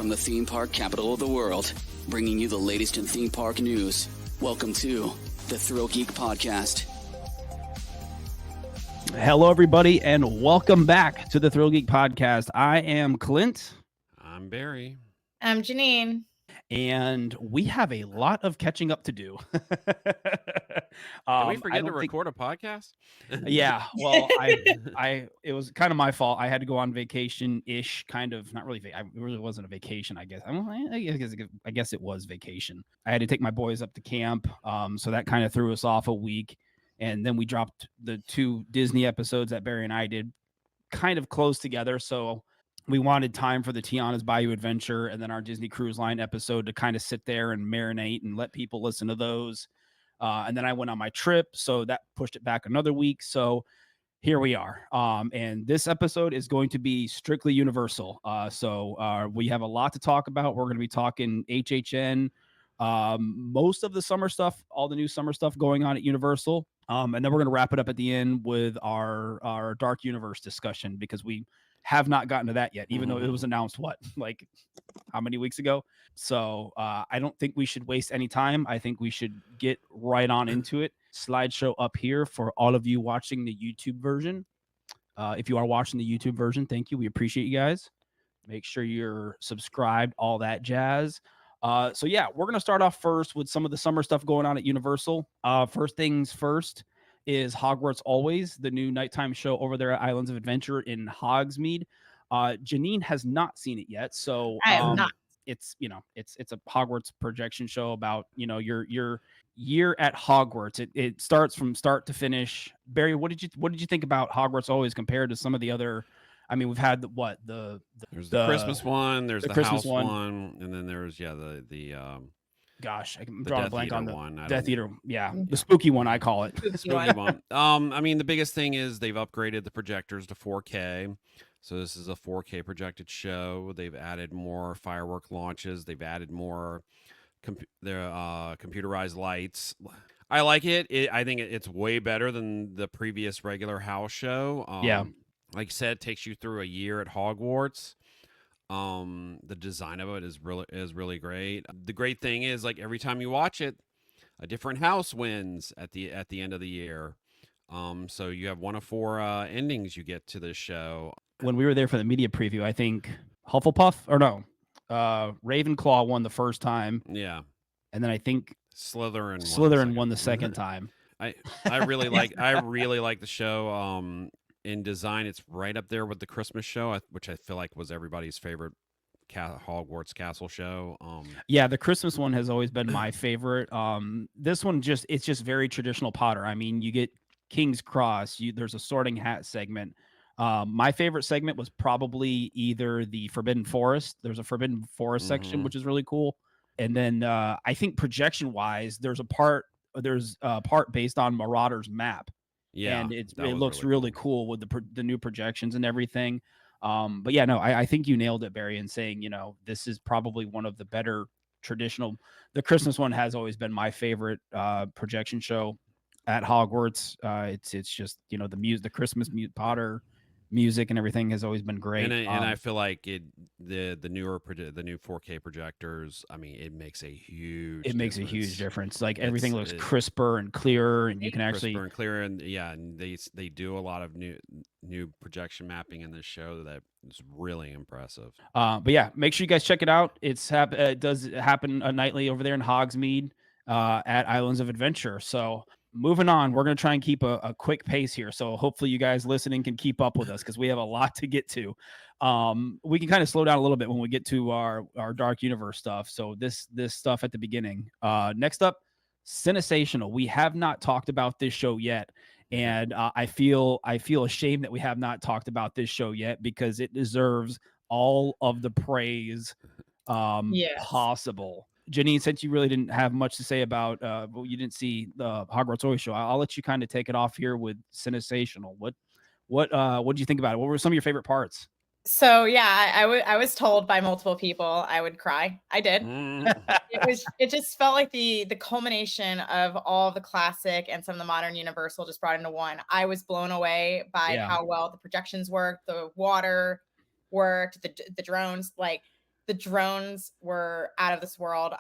from the theme park capital of the world, bringing you the latest in theme park news. Welcome to the ThrillGeek Podcast. Hello, everybody, and welcome back to the ThrillGeek Podcast. I am Clint. I'm Barry. I'm Janine. And we have a lot of catching up to do. Did we forget to record a podcast? Yeah, well, it was kind of my fault. I had to go on vacation-ish, kind of, not really. It really wasn't a vacation, I guess. I guess it was vacation. I had to take my boys up to camp, so that kind of threw us off a week. And then we dropped the 2 Disney episodes that Barry and I did kind of close together. So we wanted time for the Tiana's Bayou Adventure and then our Disney Cruise Line episode to kind of sit there and marinate and let people listen to those. And then I went on my trip, so that pushed it back another week. So here we are. And this episode is going to be strictly Universal. So we have a lot to talk about. We're going to be talking HHN, most of the summer stuff, all the new summer stuff going on at Universal. And then we're going to wrap it up at the end with our Dark Universe discussion, because we have not gotten to that yet, even though it was announced, like how many weeks ago? So I don't think we should waste any time. I think we should get right on into it. Slideshow up here for all of you watching the YouTube version. If you are watching the YouTube version, thank you. We appreciate you guys. Make sure you're subscribed, all that jazz. So yeah, we're going to start off first with some of the summer stuff going on at Universal. First things first is Hogwarts Always, the new nighttime show over there at Islands of Adventure in Hogsmeade. Janine has not seen it yet, so I have not. It's it's a Hogwarts projection show about your year at Hogwarts. It starts from start to finish. Barry, what did you think about Hogwarts Always compared to some of the other? I mean, we've had there's the Christmas one, there's the Christmas house one, and then there's the gosh, I'm the drawing a Death blank Eater on the one. Death Eater. Yeah, the spooky one, I call it. Spooky one. I mean, the biggest thing is they've upgraded the projectors to 4K. So this is a 4K projected show. They've added more firework launches. They've added more computerized lights. I like it. I think it's way better than the previous regular house show. Yeah. Like I said, it takes you through a year at Hogwarts. The design of it is really great. The great thing is, like, every time you watch it, a different house wins at the end of the year. So you have one of 4 endings you get to this show. When we were there for the media preview, I think Ravenclaw won the first time. Yeah. And then I think Slytherin won the second time. I really like the show. In design, it's right up there with the Christmas show, which I feel like was everybody's favorite Hogwarts Castle show. Yeah, the Christmas one has always been my favorite. This one it's just very traditional Potter. I mean, you get King's Cross. There's a sorting hat segment. My favorite segment was probably either the Forbidden Forest. There's a Forbidden Forest section, which is really cool. And then I think projection wise, there's a part based on Marauder's map. Yeah, and it looks really cool with the new projections and everything. But yeah, no, I think you nailed it, Barry, in saying, this is probably one of the better traditional. The Christmas one has always been my favorite projection show at Hogwarts. It's just, the Christmas Potter music and everything has always been great. And I feel like the new 4K projectors, I mean, it makes a huge difference. Like everything looks crisper and clearer, and you can actually crisper and clearer. And yeah, and they do a lot of new projection mapping in this show that is really impressive. But yeah, make sure you guys check it out. It does happen nightly over there in Hogsmeade at Islands of Adventure. So moving on, we're going to try and keep a quick pace here. So hopefully you guys listening can keep up with us, because we have a lot to get to. We can kind of slow down a little bit when we get to our Dark Universe stuff. So this stuff at the beginning. Next up, CineSational. We have not talked about this show yet. And I feel ashamed that we have not talked about this show yet, because it deserves all of the praise possible. Janine, since you really didn't have much to say about, you didn't see the Hogwarts Always show, I'll let you kind of take it off here with CineSational. What did you think about it? What were some of your favorite parts? So yeah, I was told by multiple people I would cry. I did. It just felt like the culmination of all the classic and some of the modern Universal just brought into one. I was blown away by how well the projections worked, the water worked, the drones. Like, The drones were out of this world.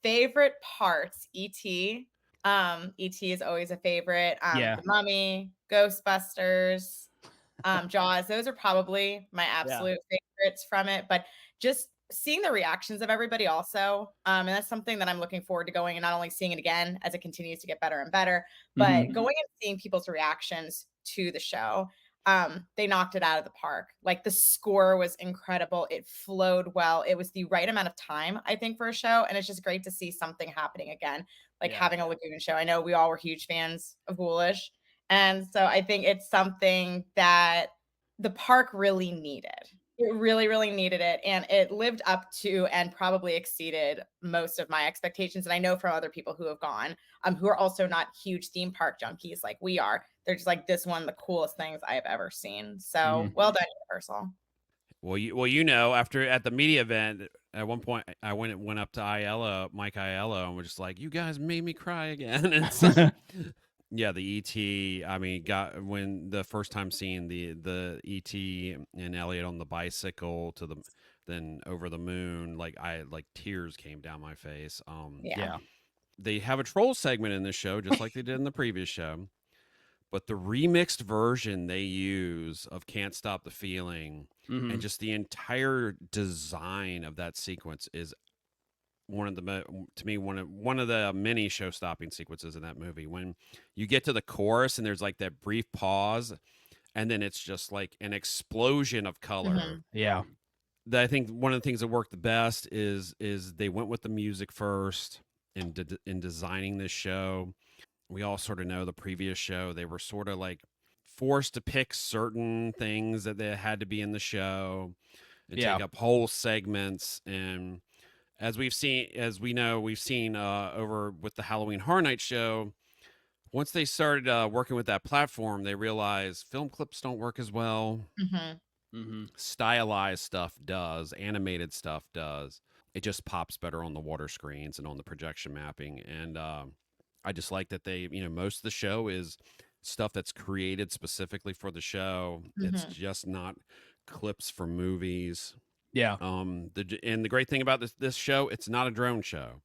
Favorite parts, E.T. E.T. is always a favorite. The Mummy, Ghostbusters, Jaws. Those are probably my absolute favorites from it. But just seeing the reactions of everybody also, and that's something that I'm looking forward to going and not only seeing it again as it continues to get better and better, but going and seeing people's reactions to the show. They knocked it out of the park. Like the score was incredible. It flowed well. It was the right amount of time, I think, for a show. And it's just great to see something happening again, like having a Lagoon show. I know we all were huge fans of Ghoulish. And so I think it's something that the park really needed. It really, really needed it. And it lived up to and probably exceeded most of my expectations. And I know from other people who have gone, who are also not huge theme park junkies like we are. They're just like, this one of the coolest things I have ever seen. So well done, Universal. Well, you know, after at the media event, at one point I went up to Mike Aiello, and was just like, "You guys made me cry again." And so, yeah, the ET. I mean, when the first time seeing the ET and Elliot on the bicycle then over the moon, like tears came down my face. They have a troll segment in this show, just like they did in the previous show. But the remixed version they use of Can't Stop the Feeling and just the entire design of that sequence is one of the many show-stopping sequences in that movie. When you get to the chorus and there's like that brief pause, and then it's just like an explosion of color. Yeah. I think one of the things that worked the best is they went with the music first in designing this show. We all sort of know the previous show. They were sort of like forced to pick certain things that they had to be in the show and take up whole segments. And as we know, we've seen over with the Halloween Horror Night show, once they started working with that platform, they realized film clips don't work as well. Stylized stuff does. Animated stuff does. It just pops better on the water screens and on the projection mapping. And I just like that they, most of the show is stuff that's created specifically for the show. It's just not clips from movies. Yeah. And the great thing about this show, it's not a drone show.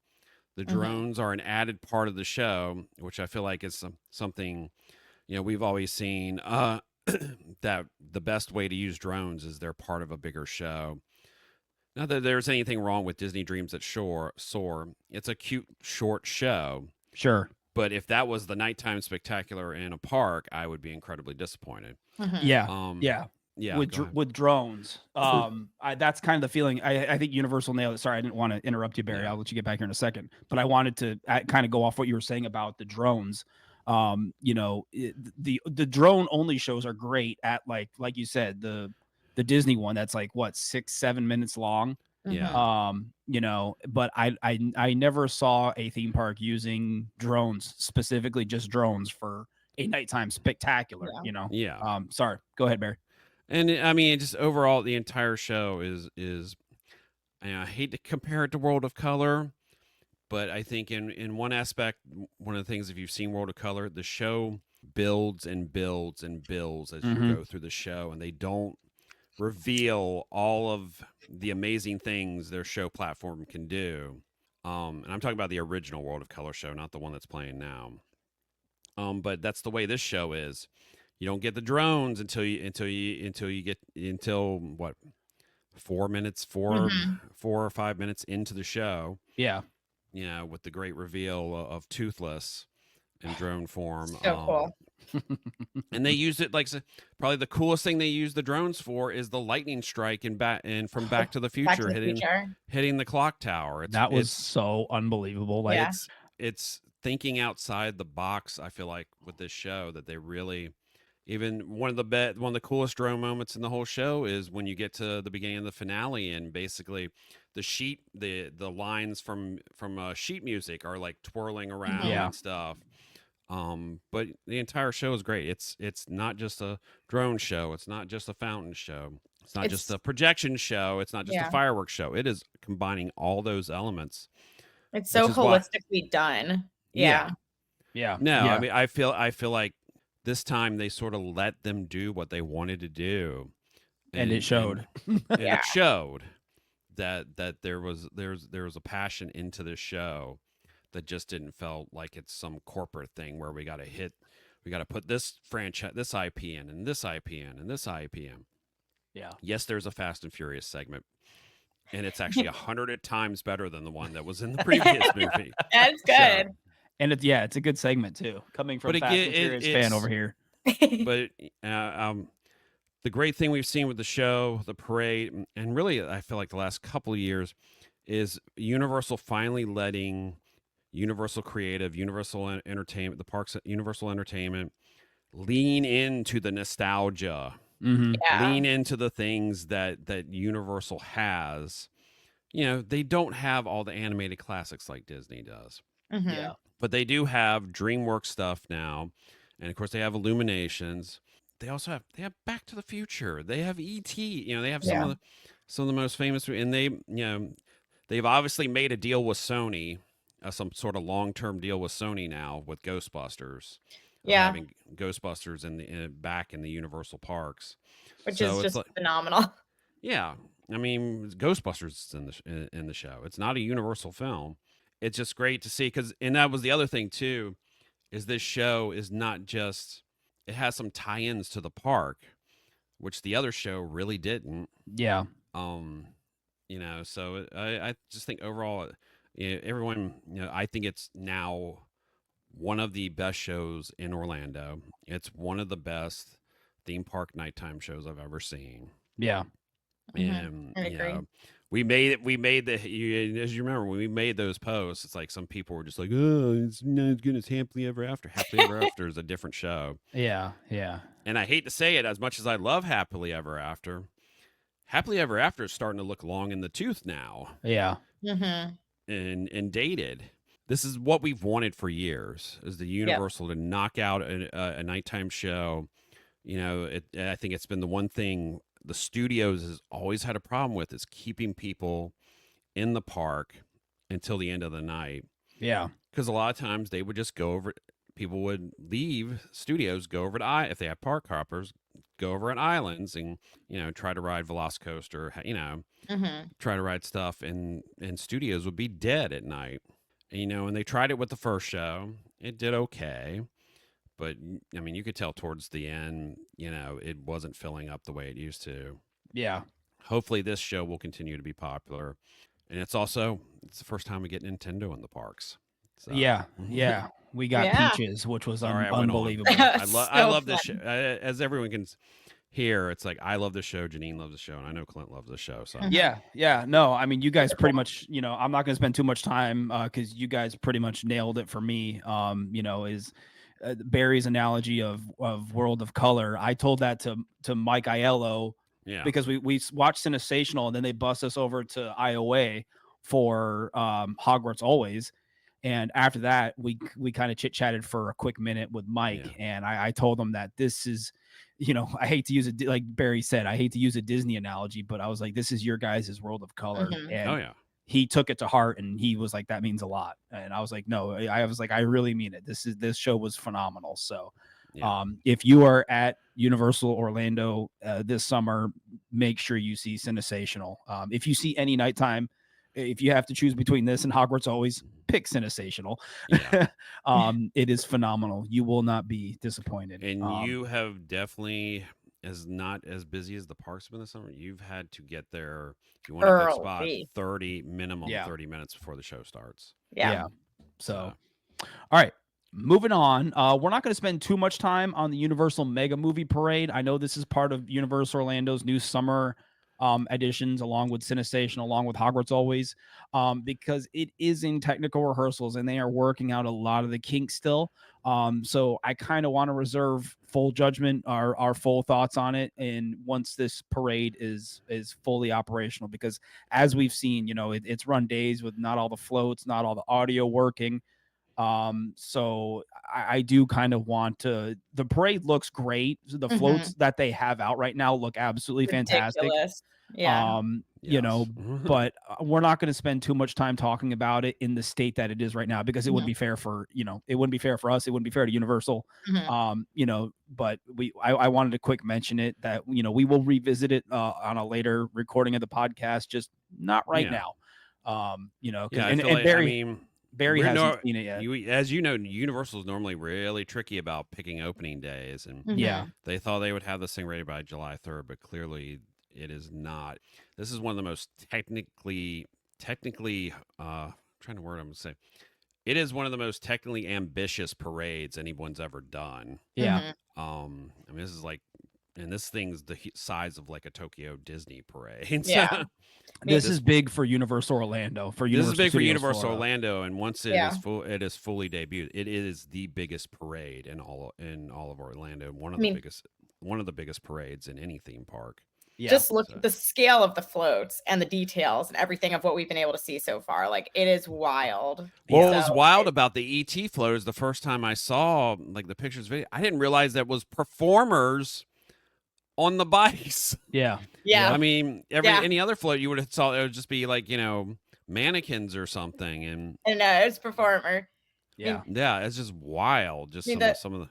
The drones are an added part of the show, which I feel like is something, we've always seen that the best way to use drones is they're part of a bigger show. Not that there's anything wrong with Disney Dreams at Soar. It's a cute, short show. Sure. But if that was the nighttime spectacular in a park, I would be incredibly disappointed. Yeah. With drones. That's kind of the feeling. I think Universal nailed it. Sorry, I didn't want to interrupt you, Barry. Yeah. I'll let you get back here in a second. But I wanted to kind of go off what you were saying about the drones. The drone only shows are great at like you said, the Disney one that's like what 6-7 minutes long. Yeah. But I never saw a theme park using drones, specifically just drones for a nighttime spectacular. Yeah. Sorry, go ahead, Barry. And I mean, just overall, the entire show is I hate to compare it to World of Color, but I think in one aspect, one of the things, if you've seen World of Color, the show builds and builds and builds as you go through the show, and they don't reveal all of the amazing things their show platform can do. And I'm talking about the original World of Color show, not the one that's playing now. But that's the way this show is. You don't get the drones until what, 4 or 5 minutes into the show. Yeah. With the great reveal of Toothless in drone form. So cool. And they used it probably the coolest thing they use the drones for is the lightning strike and from Back to the Future hitting the clock tower. That was so unbelievable. It's thinking outside the box. I feel like with this show that they really. Even one of the coolest drone moments in the whole show is when you get to the beginning of the finale and basically the lines from sheet music are like twirling around and stuff. But the entire show is great. It's not just a drone show. It's not just a fountain show. It's not just a projection show. It's not just a fireworks show. It is combining all those elements. It's so holistically done. Yeah. No, I mean, I feel like this time they sort of let them do what they wanted to do. And it showed. It showed. that there was a passion into this show that just didn't feel like it's some corporate thing where we got to put this franchise, this IP in, and this IP in, and this IP in. Yeah. Yes, there's a Fast and Furious segment, and it's actually 100 times better than the one that was in the previous movie. That's So, good. And it's a good segment too, coming from But Fast again, and Furious fan it's- over here. but the great thing we've seen with the show, the parade, and really, I feel like the last couple of years is Universal finally letting Universal Creative, Universal Entertainment, the parks, Universal Entertainment, lean into the nostalgia, Mm-hmm. Yeah. lean into the things that Universal has. You know, they don't have all the animated classics like Disney does, Mhm. Yeah. but they do have DreamWorks stuff now, and of course they have Illuminations. They also have Back to the Future. They have E.T. You know, they have some Yeah. of the most famous, and they've obviously made a deal with Sony, some sort of long-term deal with Sony now with Ghostbusters. Yeah. Having Ghostbusters back in the Universal parks, Which So is it's just like- phenomenal. yeah. I mean, Ghostbusters is in the show. It's not a Universal film. It's just great to see and that was the other thing too, is this show is not just, it has some tie-ins to the park, which the other show really didn't. Yeah. So I just think overall, everyone, I think it's now one of the best shows in Orlando. It's one of the best theme park nighttime shows I've ever seen. Yeah. And I agree. we made as you remember when we made those posts, it's like some people were just like, oh, it's not as good as Happily Ever After. Happily Ever After is a different show. Yeah. Yeah. And I hate to say it, as much as I love Happily Ever After is starting to look long in the tooth now Yeah. Mhm. and dated. This is what we've wanted for years, is the Universal to knock out a nighttime show. I think it's been the one thing the studios has always had a problem with, is keeping people in the park until the end of the night. Yeah. Because a lot of times they would just go over, people would leave studios, go over to, if they have park hoppers, go over at Islands and, try to ride Velocicoaster, Mhm. try to ride stuff, and studios would be dead at night. And they tried it with the first show. It did okay. But, I mean, you could tell towards the end, it wasn't filling up the way it used to. Yeah. Hopefully this show will continue to be popular. And it's the first time we get Nintendo in the parks. So. Yeah. Yeah. We got Yeah. Peaches, which was All right, I went on. unbelievable. I So love this show. fun. As everyone can hear, it's like, I love this show. Janine loves the show. And I know Clint loves the show. So Yeah, yeah. No, I mean, you guys pretty much, I'm not going to spend too much time because you guys pretty much nailed it for me. Is Barry's analogy of World of Color. I told that to Mike Aiello yeah. because we watched CineSational and then they bust us over to IOA for Hogwarts Always. And after that, we kind of chit chatted for a quick minute with Mike. Yeah. And I told him that this is, I hate to use it, like Barry said, I hate to use a Disney analogy, but I was like, this is your guys' World of Color. Mhm. And Oh, yeah. he took it to heart and he was like, that means a lot. And I was like, no, I was like, I really mean it. This show was phenomenal. So Yeah. if you are at Universal Orlando this summer, make sure you see CineSational. If you see any nighttime, if you have to choose between this and Hogwarts Always, pick CineSational. Yeah. It is phenomenal. You will not be disappointed. And you have definitely, as not as busy as the parks have been this summer, you've had to get there, if you want a good spot, Early. minimum Yeah. 30 minutes before the show starts. Yeah. So, all right. Moving on. We're not going to spend too much time on the Universal Mega Movie Parade. I know this is part of Universal Orlando's new summer editions, along with CineStation, along with Hogwarts Always, because it is in technical rehearsals and they are working out a lot of the kinks still. So I kind of want to reserve full judgment, our full thoughts on it, and once this parade is fully operational, because as we've seen, it's run days with not all the floats, not all the audio working. So I do kind of want to. The parade looks great. The floats that they have out right now look absolutely fantastic. Yeah. You know, but we're not going to spend too much time talking about it in the state that it is right now, because it wouldn't be fair for, it wouldn't be fair for us. It wouldn't be fair to Universal. But I wanted to quick mention it that, we will revisit it on a later recording of the podcast, just not right now. Barry hasn't seen it yet. As you know, Universal is normally really tricky about picking opening days, and they thought they would have this thing ready by July 3rd, but clearly it is not. This is one of the most technically, trying to word I'm gonna say. It is one of the most technically ambitious parades anyone's ever done. Yeah. I mean, this is like, and this thing's the size of like a Tokyo Disney parade. Yeah. This is big for Universal Orlando. This is big for Universal Orlando, and once it is fully debuted, it is the biggest parade in all of Orlando. One of the biggest parades in any theme park. Yeah. Just look at the scale of the floats and the details and everything of what we've been able to see so far. Like, it is wild. Well, what was wild about the ET float is the first time I saw like the pictures video, I didn't realize that was performers on the bikes. Yeah. I mean, any other float you would have thought it would just be like, mannequins or something. And no, it's performer. Yeah. It's just wild. Just some of the.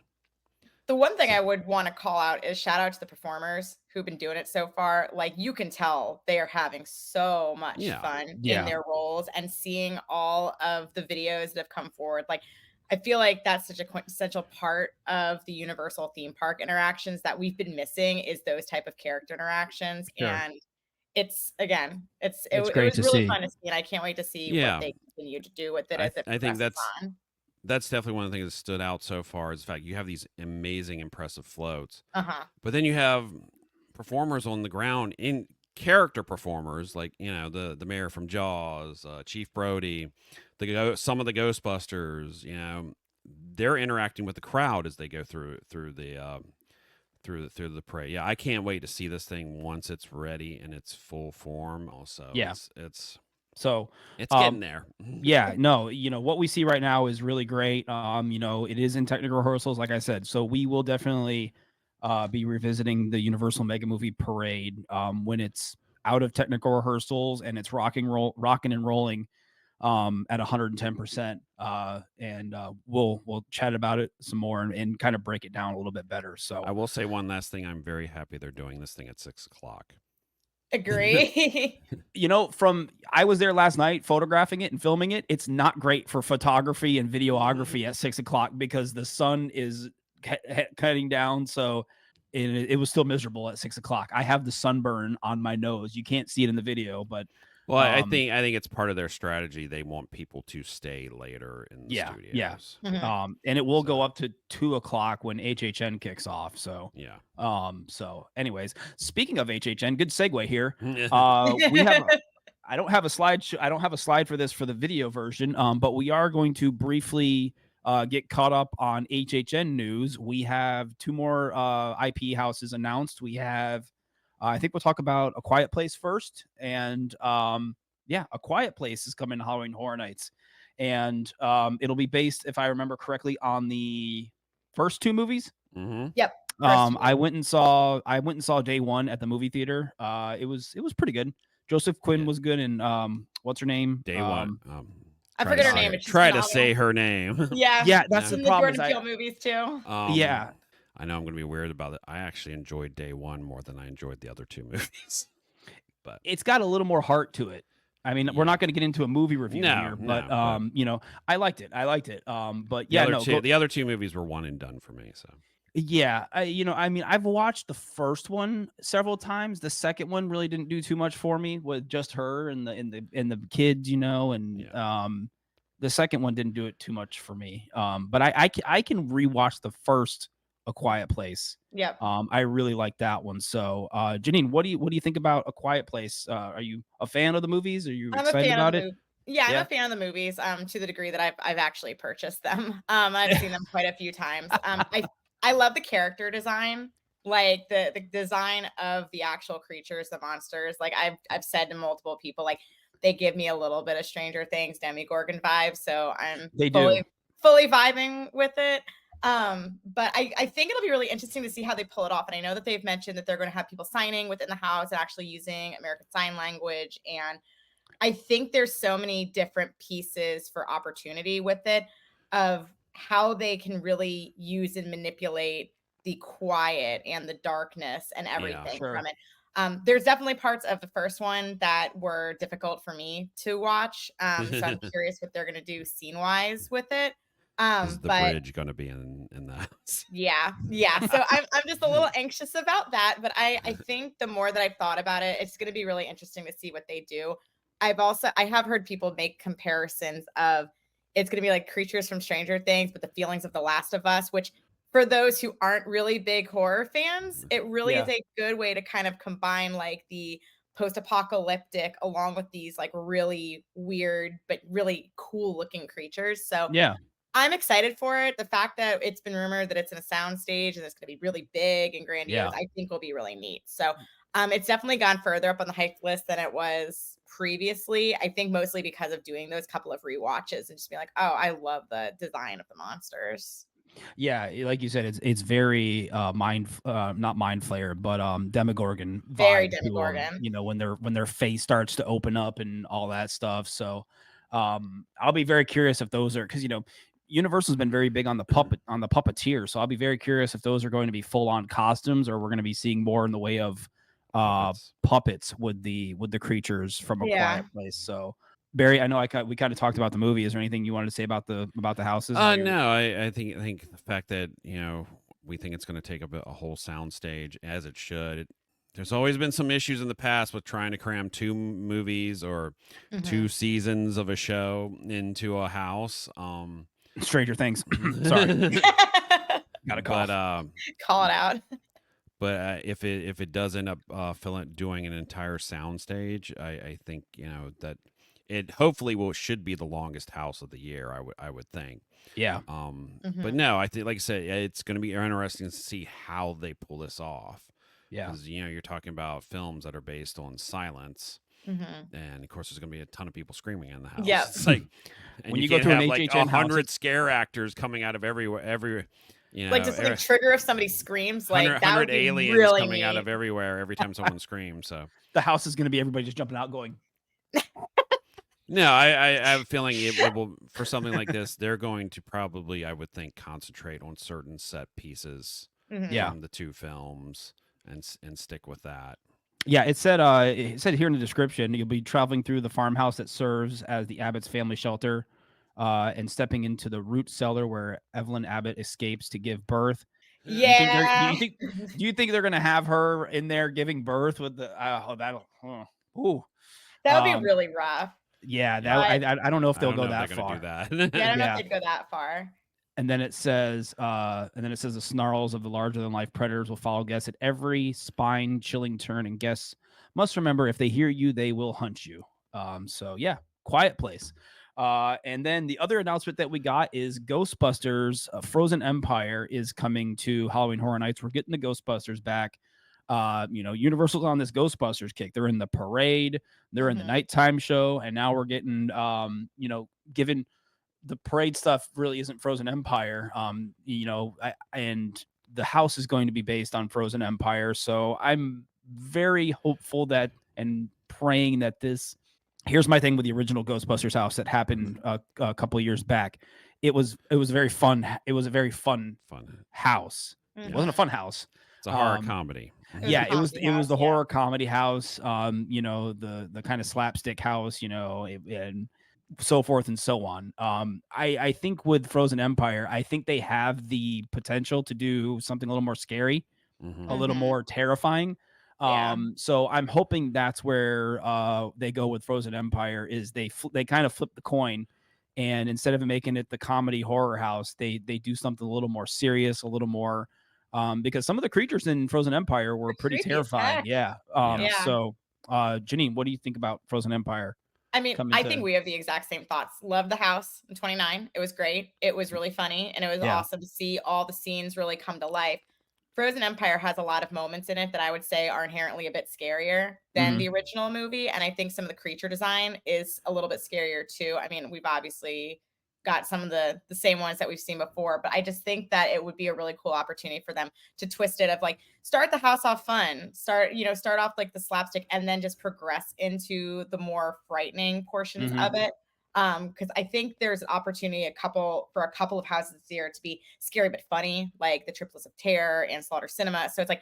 The one thing I would want to call out is shout out to the performers who've been doing it so far. Like, you can tell they are having so much fun in their roles, and seeing all of the videos that have come forward. Like, I feel like that's such a quintessential part of the Universal theme park interactions that we've been missing, is those type of character interactions. Sure. And it was really fun to see, and I can't wait to see what they continue to do with it as it progresses on. That's definitely one of the things that stood out so far, is the fact you have these amazing, impressive floats. But then you have performers on the ground, in character performers, like, the mayor from Jaws, Chief Brody, some of the Ghostbusters, they're interacting with the crowd as they go through the parade. Yeah, I can't wait to see this thing once it's ready in its full form. Also, So it's getting there. Yeah, no, what we see right now is really great. It is in technical rehearsals, like I said. So we will definitely be revisiting the Universal Mega Movie Parade when it's out of technical rehearsals and it's rocking and rolling at 110%. And we'll chat about it some more and kind of break it down a little bit better. So I will say one last thing. I'm very happy they're doing this thing at 6:00. Agree. I was there last night photographing it and filming it. It's not great for photography and videography at 6:00 because the sun is cutting down. So it was still miserable at 6:00. I have the sunburn on my nose. You can't see it in the video, but I think it's part of their strategy. They want people to stay later in the studios. Yeah. And it will go up to 2:00 when HHN kicks off. So So anyways, speaking of HHN, good segue here. I don't have a slide. I don't have a slide for this for the video version. But we are going to briefly get caught up on HHN news. We have 2 more IP houses announced. We have. I think we'll talk about A Quiet Place first. And A Quiet Place is coming to Halloween Horror Nights. And it'll be based, if I remember correctly, on the first 2 movies. Yep. I went and saw Day 1 at the movie theater. It was pretty good. Joseph Quinn was good, and what's her name? Day 1. I forget her name. Try to say her name. Yeah, that's the the problem. Jordan Peele movies too. I know I'm going to be weird about it. I actually enjoyed Day 1 more than I enjoyed the other 2 movies. But it's got a little more heart to it. I mean, we're not going to get into a movie review here, but I liked it. But the other 2 movies were one and done for me. So I've watched the first one several times. The second one really didn't do too much for me with just her and the kids, the second one didn't do it too much for me. But I can rewatch the first A Quiet Place. Yep. I really like that one. So, Janine, what do you think about A Quiet Place? Are you a fan of the movies? Are you excited about it? Yeah, I'm a fan of the movies. To the degree that I've actually purchased them. I've seen them quite a few times. I love the character design, like the design of the actual creatures, the monsters. Like I've said to multiple people, like they give me a little bit of Stranger Things, Demogorgon vibes. So I'm fully vibing with it. But I think it'll be really interesting to see how they pull it off. And I know that they've mentioned that they're going to have people signing within the house and actually using American Sign Language. And I think there's so many different pieces for opportunity with it of how they can really use and manipulate the quiet and the darkness and everything from it. There's definitely parts of the first one that were difficult for me to watch. So I'm curious what they're going to do scene wise with it. Is the bridge going to be in the house? Yeah. So I'm just a little anxious about that, but I think the more that I've thought about it, it's going to be really interesting to see what they do. I have heard people make comparisons of it's going to be like creatures from Stranger Things, but the feelings of The Last of Us, which for those who aren't really big horror fans, it really is a good way to kind of combine like the post-apocalyptic along with these like really weird but really cool looking creatures. So I'm excited for it. The fact that it's been rumored that it's in a sound stage and it's going to be really big and grandiose, I think will be really neat. So it's definitely gone further up on the hype list than it was previously. I think mostly because of doing those couple of rewatches and just being like, oh, I love the design of the monsters. Yeah, like you said, it's very not mind flayer, but Demogorgon vibe. Very Demogorgon. You know, when their face starts to open up and all that stuff. So I'll be very curious if those are, because Universal's been very big on the puppeteer. So I'll be very curious if those are going to be full on costumes or we're going to be seeing more in the way of puppets with the creatures from A Quiet Place. So Barry, I know we kind of talked about the movie. Is there anything you wanted to say about the houses? No, I think the fact that we think it's going to take up a whole sound stage as it should. There's always been some issues in the past with trying to cram 2 movies or 2 seasons of a show into a house. Stranger Things. Sorry, got a cough. But call it out. But if it does end up doing an entire sound stage, I think that. It hopefully should be the longest house of the year. I would think. Yeah. But no, I think, like I said, it's going to be interesting to see how they pull this off. Yeah. Because you're talking about films that are based on silence, and of course, there's going to be a ton of people screaming in the house. Yeah. It's like when you go to an HHN like 100 scare actors coming out of everywhere. Like just the trigger if somebody screams, like 100 aliens really coming neat. out of everywhere every time someone screams. So the house is going to be everybody just jumping out, going. No, I have a feeling it will, for something like this, they're going to probably, I would think, concentrate on certain set pieces from the 2 films and stick with that. Yeah, it said here in the description, you'll be traveling through the farmhouse that serves as the Abbott's family shelter, and stepping into the root cellar where Evelyn Abbott escapes to give birth. Yeah. Do you think they're gonna have her in there giving birth with the? That would be really rough. Yeah, I don't know if they'll go that far. Do that. Yeah, I don't know if they'd go that far. And then it says, the snarls of the larger-than-life predators will follow guests at every spine-chilling turn, and guests must remember if they hear you, they will hunt you. So yeah, Quiet Place. And then the other announcement that we got is Ghostbusters Frozen Empire is coming to Halloween Horror Nights. We're getting the Ghostbusters back. Universal's on this Ghostbusters kick. They're in the parade, they're in the nighttime show, and now we're getting given the parade stuff really isn't Frozen Empire. And the house is going to be based on Frozen Empire. So I'm very hopeful that and praying that this. Here's my thing with the original Ghostbusters house that happened a couple of years back. It was very fun. It was a very fun house. It wasn't a fun house. It's a horror comedy. It was the horror comedy house. The kind of slapstick house. And so forth and so on. I think with Frozen Empire, I think they have the potential to do something a little more scary, a little more terrifying. So I'm hoping that's where they go with Frozen Empire is they kind of flip the coin, and instead of making it the comedy horror house, they do something a little more serious, a little more because some of the creatures in Frozen Empire were pretty terrifying. So Janine, what do you think about Frozen Empire? I mean, I think we have the exact same thoughts. Love the house in 29. It was great. It was really funny, and it was awesome to see all the scenes really come to life. Frozen Empire has a lot of moments in it that I would say are inherently a bit scarier than the original movie. And I think some of the creature design is a little bit scarier too. I mean, we've obviously got some of the same ones that we've seen before. But I just think that it would be a really cool opportunity for them to twist it of like start the house off fun, start off like the slapstick and then just progress into the more frightening portions of it. Because I think there's an opportunity for a couple of houses this year to be scary but funny, like the Triplets of Terror and Slaughter Cinema. So it's like,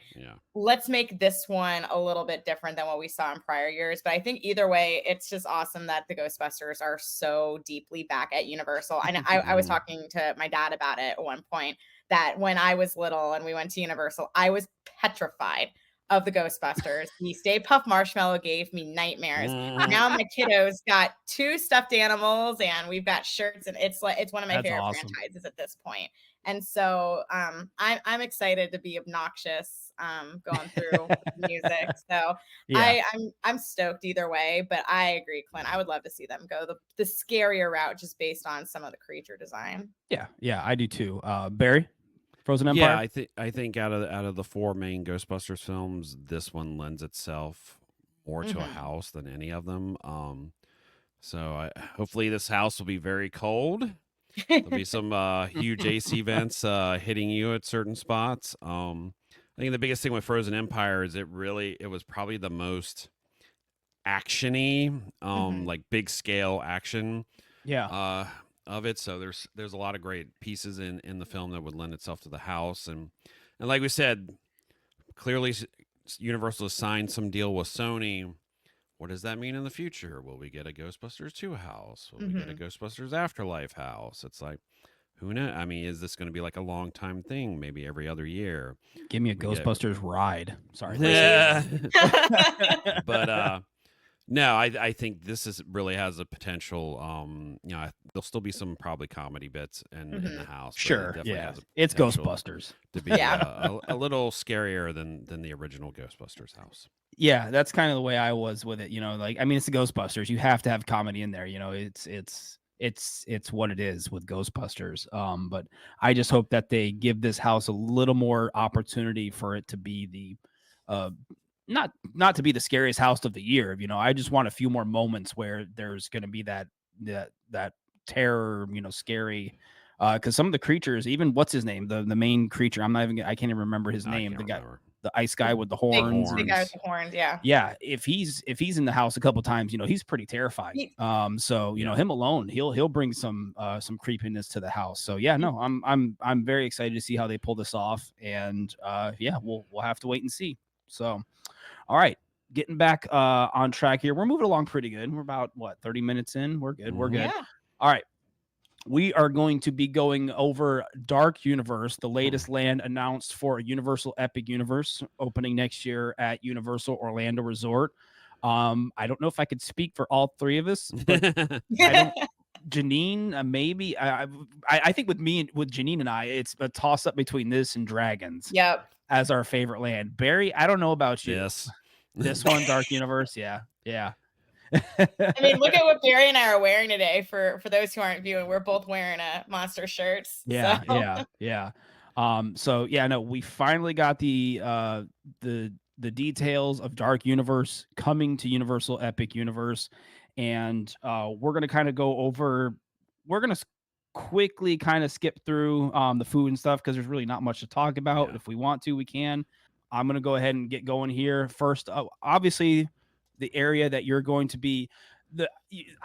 let's make this one a little bit different than what we saw in prior years. But I think either way, it's just awesome that the Ghostbusters are so deeply back at Universal. And I was talking to my dad about it at one point, that when I was little and we went to Universal, I was petrified of the Ghostbusters. The Stay Puft Marshmallow gave me nightmares. Now my kiddos got 2 stuffed animals and we've got shirts, and it's one of my favorite franchises at this point. And so I'm excited to be obnoxious going through the music. So I'm stoked either way, but I agree, Clint. I would love to see them go the scarier route just based on some of the creature design. Yeah, I do too. Barry? Frozen Empire? Yeah, I think out of the 4 main Ghostbusters films, this one lends itself more to a house than any of them. So hopefully this house will be very cold. There'll be some huge AC vents hitting you at certain spots. I think the biggest thing with Frozen Empire is it was probably the most actiony, like big scale action. Yeah. Of it, so there's a lot of great pieces in the film that would lend itself to the house, and like we said, clearly Universal has signed some deal with Sony. What does that mean in the future? Will we get a Ghostbusters 2 house? Will we get a Ghostbusters Afterlife house? It's like, who knows? I mean, is this going to be like a long time thing? Maybe every other year. Give me a Ghostbusters ride. Sorry. Yeah. But no, I think this really has a potential. There'll still be some probably comedy bits in the house. Sure, it's Ghostbusters to be a little scarier than the original Ghostbusters house. Yeah, that's kind of the way I was with it. Like, I mean, it's the Ghostbusters. You have to have comedy in there. It's what it is with Ghostbusters. But I just hope that they give this house a little more opportunity for it to be the not to be the scariest house of the year. I just want a few more moments where there's going to be that terror, scary. Because some of the creatures, even what's his name, the main creature, I can't even remember his name. The guy, the ice guy with the horns. The guy with the horns, yeah. Yeah, if he's in the house a couple times, he's pretty terrifying. So him alone, he'll bring some creepiness to the house. So yeah, no, I'm very excited to see how they pull this off, and we'll have to wait and see. So, all right, getting back on track here. We're moving along pretty good. We're about 30 minutes in. We're good. We're good. Yeah. All right. We are going to be going over Dark Universe, the latest land announced for Universal Epic Universe, opening next year at Universal Orlando Resort. I don't know if I could speak for all 3 of us, but Janine, maybe. I think with Janine and I, it's a toss up between this and Dragons. Yep. As our favorite land. Barry, I don't know about you. Yes. This one, Dark Universe. Yeah. I mean, look at what Barry and I are wearing today. For those who aren't viewing, we're both wearing monster shirts. Yeah. So. No, we finally got the details of Dark Universe coming to Universal Epic Universe, and we're gonna kind of go over. We're gonna quickly kind of skip through the food and stuff because there's really not much to talk about. If we want to, we can. I'm gonna go ahead and get going here. First, obviously, the area that you're going to be.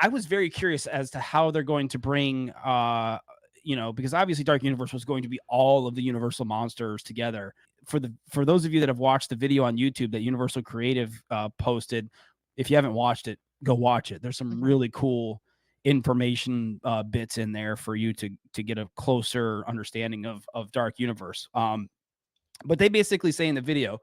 I was very curious as to how they're going to bring, because obviously Dark Universe was going to be all of the Universal monsters together. For those of you that have watched the video on YouTube that Universal Creative posted, if you haven't watched it, go watch it. There's some really cool information bits in there for you to get a closer understanding of Dark Universe. But they basically say in the video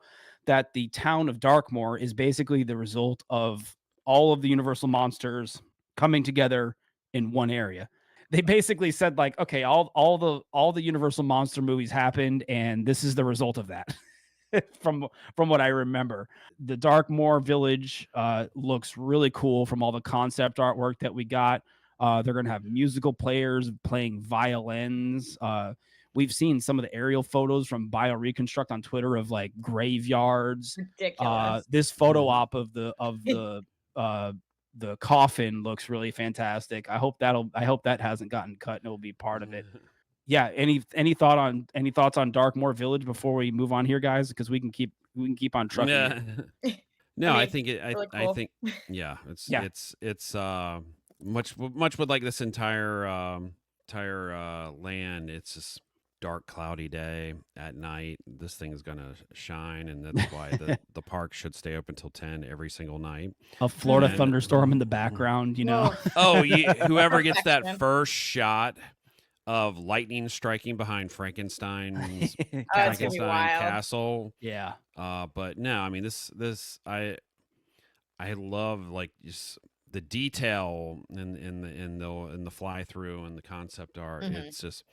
that the town of Darkmoor is basically the result of all of the Universal monsters coming together in one area. They basically said like, okay, all the Universal monster movies happened, and this is the result of that. From what I remember, the Darkmoor village looks really cool from all the concept artwork that we got. They're going to have musical players playing violins. We've seen some of the aerial photos from BioReconstruct on Twitter of like graveyards. Ridiculous. This photo op of the The coffin looks really fantastic. I hope that hasn't gotten cut and it'll be part of it. Yeah. Any thoughts on Darkmoor Village before we move on here, guys? Because we can keep on trucking. Yeah. No, I I mean, think it. really I cool. think yeah. Yeah. It's much with like this entire land. It's just dark, cloudy day at night. This thing is gonna shine, and that's why the park should stay open till 10 every single night. A Florida And- thunderstorm in the background, you know. Whoa. Oh, whoever gets that Perfection. first shot of lightning striking behind Frankenstein's Oh, it's gonna be Frankenstein wild. castle. Yeah. But no, I mean this I love like just the detail in the fly through and the concept art. Mhm. It's just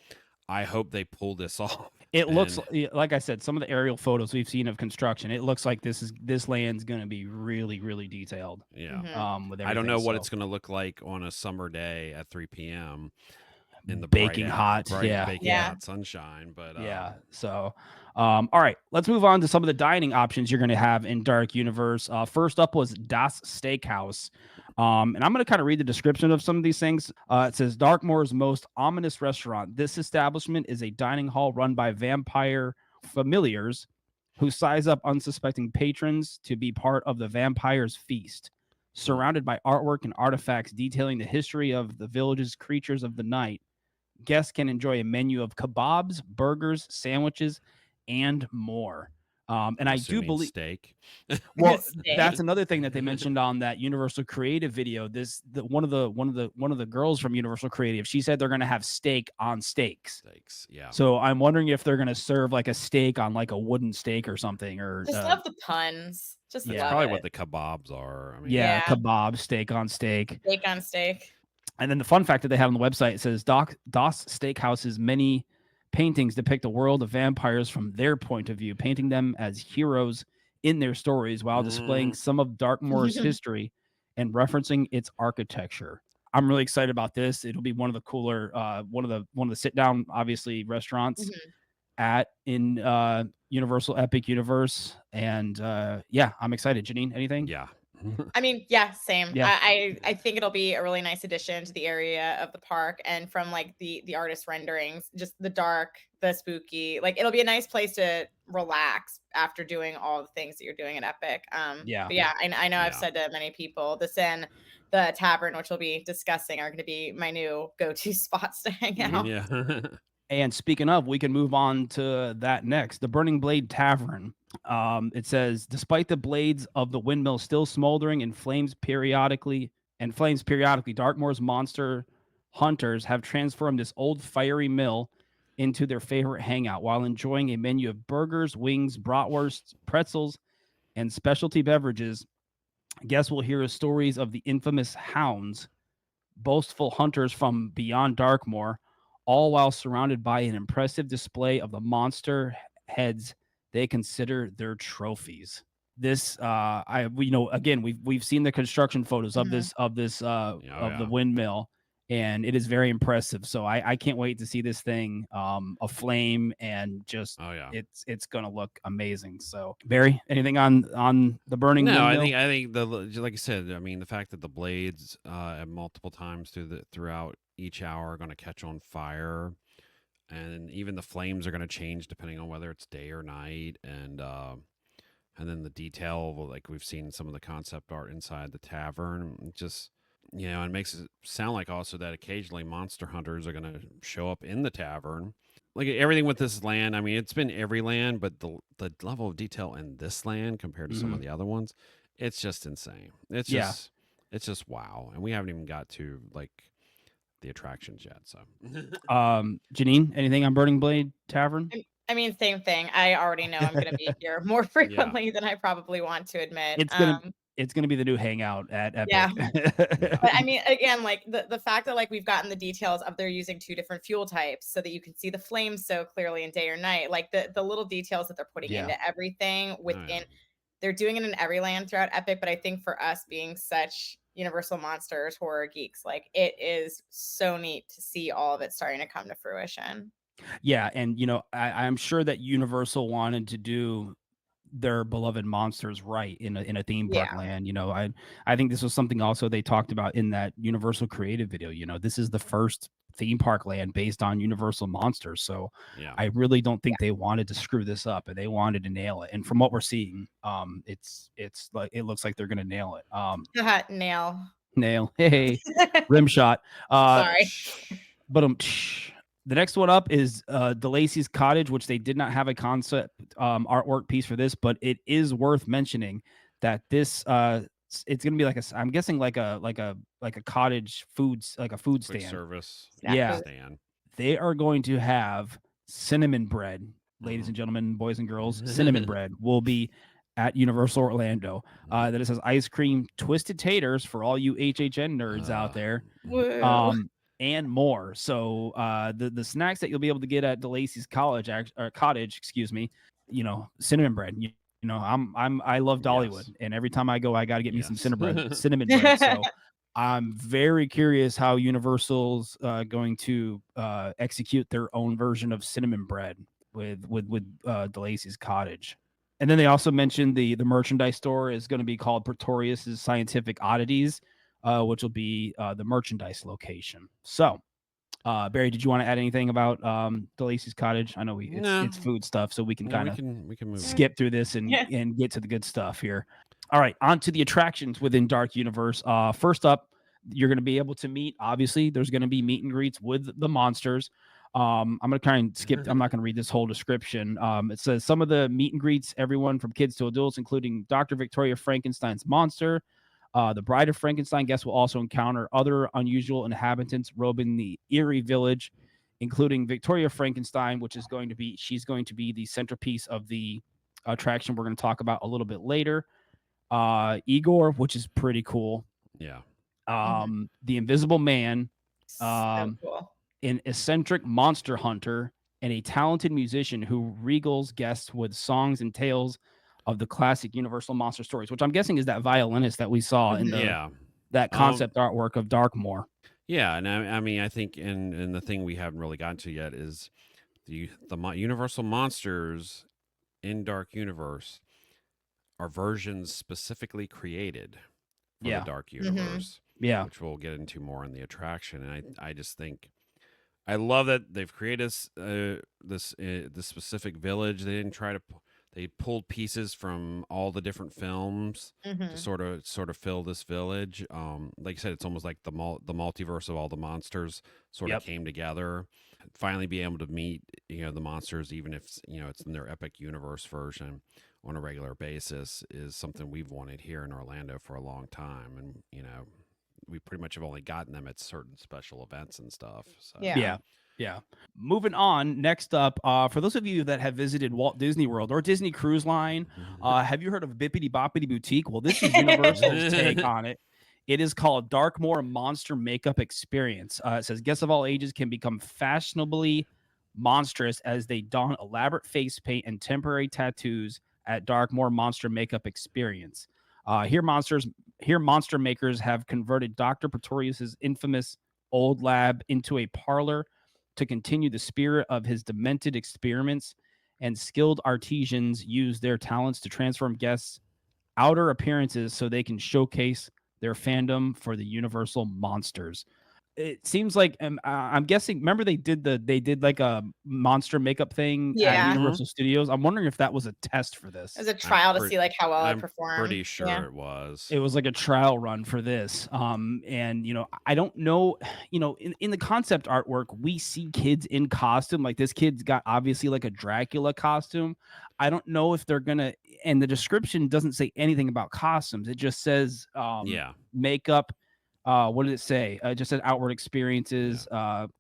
I hope they pull this off. It looks And- like I said, some of the aerial photos we've seen of construction, it looks like this land's going to be really, really detailed. Yeah. Mhm. With I don't know everything, what so. it's going to look like on a summer day at 3 p.m. in the Baking bright hot, yeah. baking Yeah. hot sunshine. But Yeah. So, all right, let's move on to some of the dining options you're going to have in Dark Universe. First up was Das Steakhouse. And I'm going to kind of read the description of some of these things. It says Darkmoor's most ominous restaurant. This establishment is a dining hall run by vampire familiars who size up unsuspecting patrons to be part of the vampire's feast. Surrounded by artwork and artifacts detailing the history of the village's creatures of the night, guests can enjoy a menu of kebabs, burgers, sandwiches, and more. And I do assuming believe steak. well, Steak. that's another thing that they mentioned on that Universal Creative video. One of the girls from Universal Creative, she said they're going to have steak on steaks. Steaks. Yeah. So I'm wondering if they're going to serve like a steak on like a wooden steak or something, or Just love the puns. Just yeah. That's love probably it. what the kebabs are. I mean, yeah, Yeah. kebab, steak on steak. Steak on steak. And then the fun fact that they have on the website, it says Das Steakhouse's many paintings depict a world of vampires from their point of view, painting them as heroes in their stories while displaying some of Darkmoor's history and referencing its architecture. I'm really excited about this. It'll be one of the cooler, one of the sit down, obviously, restaurants in Universal Epic Universe. And yeah, I'm excited. Janine, anything? Yeah. I mean, yeah, same. Yeah. I think it'll be a really nice addition to the area of the park, and from like the artist renderings, just the dark, the spooky, like it'll be a nice place to relax after doing all the things that you're doing at Epic. Yeah. But yeah, I know I've Yeah. said to many people, this and the tavern, which we'll be discussing, are going to be my new go-to spots to hang out. Yeah. And speaking of, we can move on to that next. The Burning Blade Tavern. It says, despite the blades of the windmill still smoldering and flames periodically, Darkmoor's monster hunters have transformed this old fiery mill into their favorite hangout while enjoying a menu of burgers, wings, bratwursts, pretzels, and specialty beverages. Guests will hear stories of the infamous hounds, boastful hunters from beyond Darkmoor, all while surrounded by an impressive display of the monster heads they consider their trophies. This again, we've seen the construction photos of this of the windmill, and it is very impressive. So I can't wait to see this thing aflame, and just it's gonna look amazing. So Barry, anything on the burning No, windmill? I think like I said, I mean the fact that the blades at multiple times throughout each hour are going to catch on fire, and even the flames are going to change depending on whether it's day or night, and then the detail, like we've seen some of the concept art inside the tavern, just it makes it sound like also that occasionally monster hunters are going to show up in the tavern. Like everything with this land, I mean, it's been every land, but the level of detail in this land compared to some of the other ones, it's just insane. It's just wow. And we haven't even got to like the attractions yet. So Janine, anything on Burning Blade Tavern? I mean, same thing. I already know I'm going to be here more frequently than I probably want to admit. It's gonna be the new hangout at Epic. Yeah. But I mean, again, like the fact that like we've gotten the details of they're using 2 different fuel types so that you can see the flames so clearly in day or night, like the little details that they're putting into everything within. They're doing it in every land throughout Epic, but I think for us being such Universal Monsters horror geeks, like it is so neat to see all of it starting to come to fruition. Yeah, and I'm sure that Universal wanted to do their beloved monsters right in a theme park Yeah. land. I think this was something also they talked about in that Universal Creative video. This is the first theme park land based on Universal monsters. So Yeah. I really don't think they wanted to screw this up, and they wanted to nail it. And from what we're seeing, it's like it looks like they're gonna nail it. Nail. Hey, rim shot. Sorry. But the next one up is DeLacy's Cottage, which they did not have a concept artwork piece for this, but it is worth mentioning that this it's gonna be I'm guessing like a cottage foods, like a food Quick stand. service. Yeah. Stand. They are going to have cinnamon bread, ladies and gentlemen, boys and girls. Cinnamon bread will be at Universal Orlando. That it says ice cream, twisted taters for all you HHN nerds out there, Woo. and more. So the snacks that you'll be able to get at DeLacy's Cottage, excuse me, cinnamon bread. I love Dollywood, Yes. and every time I go, I got to get me some Yes. cinnamon bread. So I'm very curious how Universal's going to execute their own version of cinnamon bread with DeLacy's Cottage. And then they also mentioned the merchandise store is going to be called Pretorius's Scientific Oddities, which will be the merchandise location. So, Barry, did you want to add anything about DeLacy's Cottage? I know it's food stuff, so we can kind of we can move skip through this and get to the good stuff here. All right, on to the attractions within Dark Universe. First up, you're going to be able to meet. Obviously, there's going to be meet and greets with the monsters. I'm going to kind of skip. I'm not going to read this whole description. It says some of the meet and greets, everyone from kids to adults, including Dr. Victoria Frankenstein's monster. The Bride of Frankenstein guests will also encounter other unusual inhabitants roaming the eerie village, including Victoria Frankenstein, she's going to be the centerpiece of the attraction we're going to talk about a little bit later. Igor, which is pretty cool. Yeah. The Invisible Man, So cool. an eccentric monster hunter, and a talented musician who regals guests with songs and tales of the classic Universal monster stories, which I'm guessing is that violinist that we saw in that concept artwork of Darkmoor. Yeah, and I mean, I think, and the thing we haven't really gotten to yet is the Universal monsters in Dark Universe are versions specifically created for the Dark Universe. Yeah, which we'll get into more in the attraction. And I just think I love that they've created this specific village. They didn't try to. They pulled pieces from all the different films to sort of fill this village. Like I said, it's almost like the multiverse of all the monsters sort of came together. Finally, be able to meet the monsters, even if it's in their Epic Universe version on a regular basis, is something we've wanted here in Orlando for a long time. And we pretty much have only gotten them at certain special events and stuff. So. Yeah. Moving on. Next up, for those of you that have visited Walt Disney World or Disney Cruise Line, have you heard of Bippity Boppity Boutique? Well, this is Universal's take on it. It is called Darkmoor Monster Makeup Experience. It says guests of all ages can become fashionably monstrous as they don elaborate face paint and temporary tattoos at Darkmoor Monster Makeup Experience. Here, monster makers have converted Dr. Pretorius's infamous old lab into a parlor to continue the spirit of his demented experiments, and skilled artisans use their talents to transform guests' outer appearances so they can showcase their fandom for the Universal monsters. It seems like I'm guessing. Remember, they did like a monster makeup thing at Universal Studios. I'm wondering if that was a test for this. It was a trial to see like how well I performed. I'm pretty sure it was. It was like a trial run for this. And I don't know. In the concept artwork, we see kids in costume. Like this kid's got obviously like a Dracula costume. I don't know if they're gonna. And the description doesn't say anything about costumes. It just says makeup. What did it say? It just said outward experiences,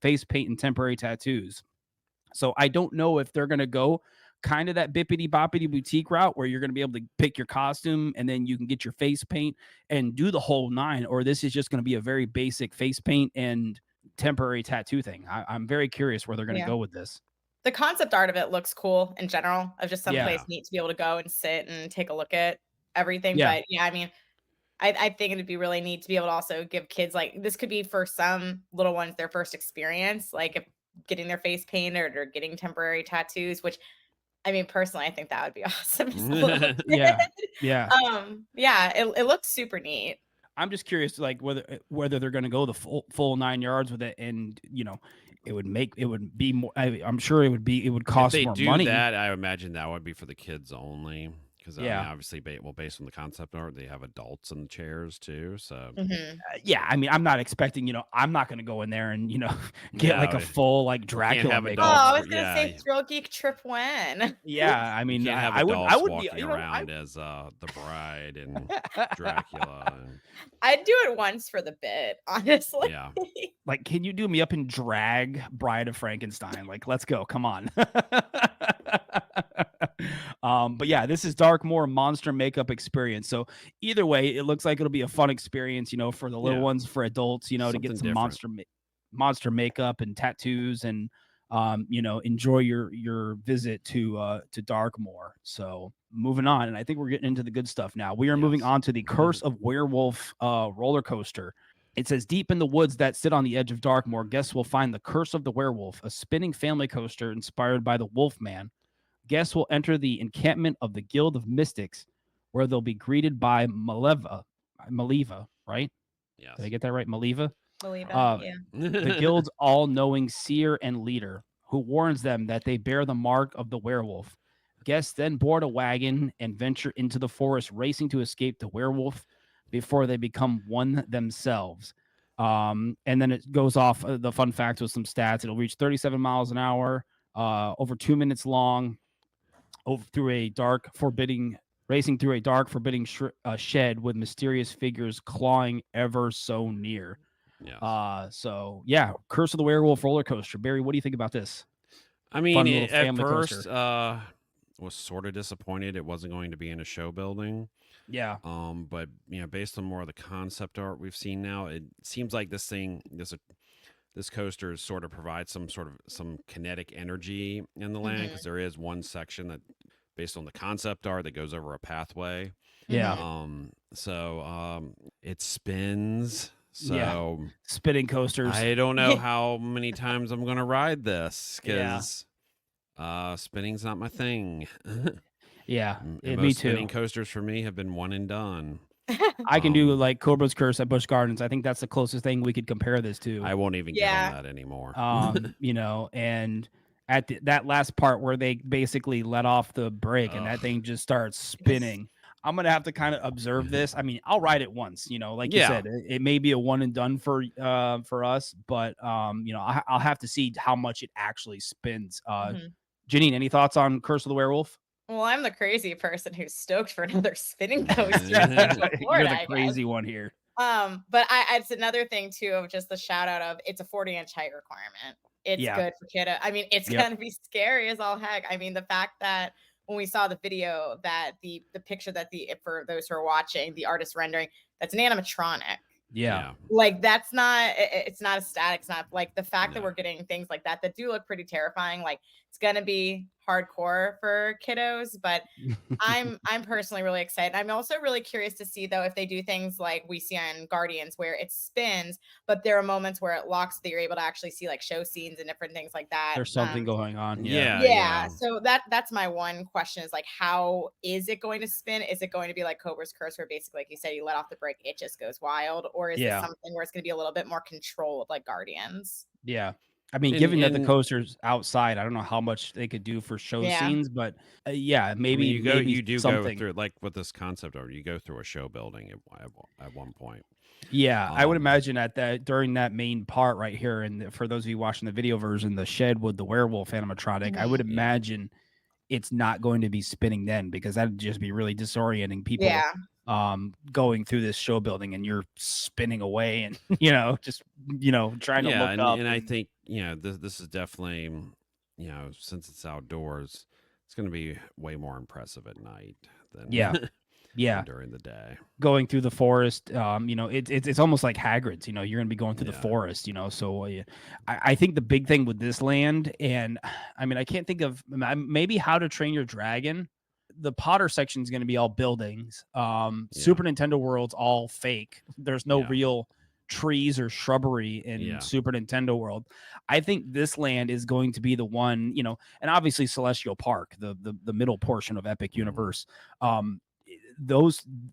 face paint, and temporary tattoos. So I don't know if they're going to go kind of that bippity boppity boutique route where you're going to be able to pick your costume and then you can get your face paint and do the whole nine, or this is just going to be a very basic face paint and temporary tattoo thing. I'm very curious where they're going to go with this. The concept art of it looks cool in general, of just someplace neat to be able to go and sit and take a look at everything. But I mean, I think it'd be really neat to be able to also give kids, like, this could be for some little ones their first experience, like if getting their face painted or getting temporary tattoos, which I mean, personally, I think that would be awesome. Just a little bit. Yeah. Yeah, it looks super neat. I'm just curious, like whether they're going to go the full 9 yards with it, and it would be more. I'm sure it would cost if they more do money. that, I imagine that would be for the kids only. Because I mean, Yeah. obviously, based on the concept art, they have adults in the chairs too. So Yeah, I mean, I'm not expecting, I'm not going to go in there and get like No, a full like can't Dracula have makeup. Oh, I adults. was gonna say Thrill Geek trip when. Yeah, I You mean, can't have I adults would be, walking around as the bride and Dracula. And, I'd do it once for the bit, honestly. yeah. like, can you do me up in drag Bride of Frankenstein? Like, let's go, come on. But yeah, this is Darkmoor monster makeup experience. So either way, it looks like it'll be a fun experience, for the little Yeah. ones, for adults, to Something get some different. monster makeup and tattoos, and enjoy your visit to Darkmoor. So moving on, and I think we're getting into the good stuff now. We are moving Yes. on to the Curse of Werewolf roller coaster. It says, deep in the woods that sit on the edge of Darkmoor, guests will find the Curse of the Werewolf, a spinning family coaster inspired by the Wolfman. Guests will enter the encampment of the Guild of Mystics, where they'll be greeted by Maliva, right? Yes. Did I get that right? Maliva? Maliva, yeah. The guild's all-knowing seer and leader, who warns them that they bear the mark of the werewolf. Guests then board a wagon and venture into the forest, racing to escape the werewolf before they become one themselves. And then it goes off the fun facts with some stats. It'll reach 37 miles an hour, over 2 minutes long, racing through a dark, forbidding shed with mysterious figures clawing ever so near. Yes. So yeah, Curse of the Werewolf roller coaster. Barry, what do you think about this? I mean, Fun little at family first, coaster. was sort of disappointed it wasn't going to be in a show building. Yeah. But based on more of the concept art we've seen now, it seems like this coaster sort of provides some kinetic energy in the land, because there is one section that, based on the concept art, that goes over a pathway. Yeah. It spins. So Yeah. Spinning coasters. I don't know how many times I'm gonna ride this, because spinning's not my thing. Yeah, And me most too. spinning coasters for me have been one and done. I can do like Cobra's Curse at Busch Gardens. I think that's the closest thing we could compare this to. I won't even get on that anymore. And at that last part where they basically let off the brake and that thing just starts spinning. I'm gonna have to kind of observe this. I mean, I'll ride it once, like you said, it may be a one and done for us, but I'll have to see how much it actually spins. Janine, any thoughts on Curse of the Werewolf? Well, I'm the crazy person who's stoked for another spinning coaster. You're the crazy one here. But it's another thing too of just the shout out of it's a 40-inch height requirement. It's good for kiddo. I mean, it's gonna be scary as all heck. I mean, the fact that when we saw the video, that the picture that for those who are watching, the artist rendering, that's an animatronic. Yeah. Like it's not a static. It's not like the fact that we're getting things like that do look pretty terrifying. Like it's gonna be hardcore for kiddos, but I'm personally really excited. I'm also really curious to see though if they do things like we see on Guardians where it spins, but there are moments where it locks that you're able to actually see like show scenes and different things like that. There's something going on. Yeah. So that's my one question is like, how is it going to spin? Is it going to be like Cobra's Curse where basically, like you said, you let off the brake, it just goes wild? Or is it something where it's going to be a little bit more controlled like Guardians? Yeah. I mean, given that the coaster's outside, I don't know how much they could do for show scenes, but maybe I mean, you do something. go through, like with this concept art, you go through a show building at one point. Yeah, I would imagine during that main part right here, and for those of you watching the video version, the shed with the werewolf animatronic, I would imagine it's not going to be spinning then, because that'd just be really disorienting people. Going through this show building and you're spinning away and just trying to look up. And I think this is definitely since it's outdoors, it's going to be way more impressive at night than during the day. Going through the forest, it's almost like Hagrid's. You're going to be going through the forest. So I think the big thing with this land, and I mean I can't think of maybe How to Train Your Dragon. The Potter section is going to be all buildings. Super Nintendo World's all fake. There's no real trees or shrubbery in Super Nintendo World. I think this land is going to be the one, and obviously Celestial Park, the middle portion of Epic Universe.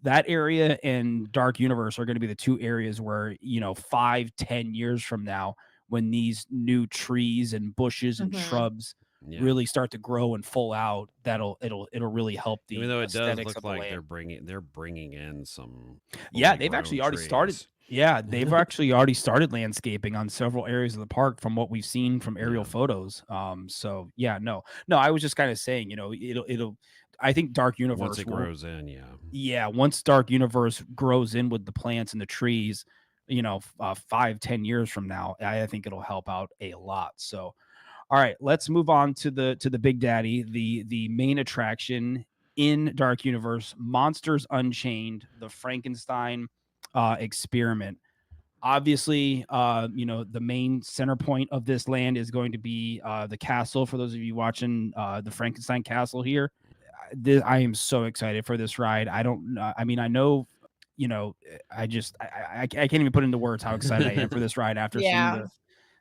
That area and Dark Universe are going to be the two areas where 5-10 years from now, when these new trees and bushes and shrubs really start to grow and full out, it'll really help the even though it does look of the like land. they're bringing in some they've actually already started. Yeah, they've actually already started landscaping on several areas of the park from what we've seen from aerial photos. So yeah, no, I was just kind of saying, it'll. I think Dark Universe once it grows in, once Dark Universe grows in with the plants and the trees, 5-10 years from now, I think it'll help out a lot. So, all right, let's move on to the Big Daddy, the main attraction in Dark Universe, Monsters Unchained, the Frankenstein experiment. Obviously, the main center point of this land is going to be the castle. For those of you watching the Frankenstein castle here, I am so excited for this ride. I know, I can't even put into words how excited I am for this ride after seeing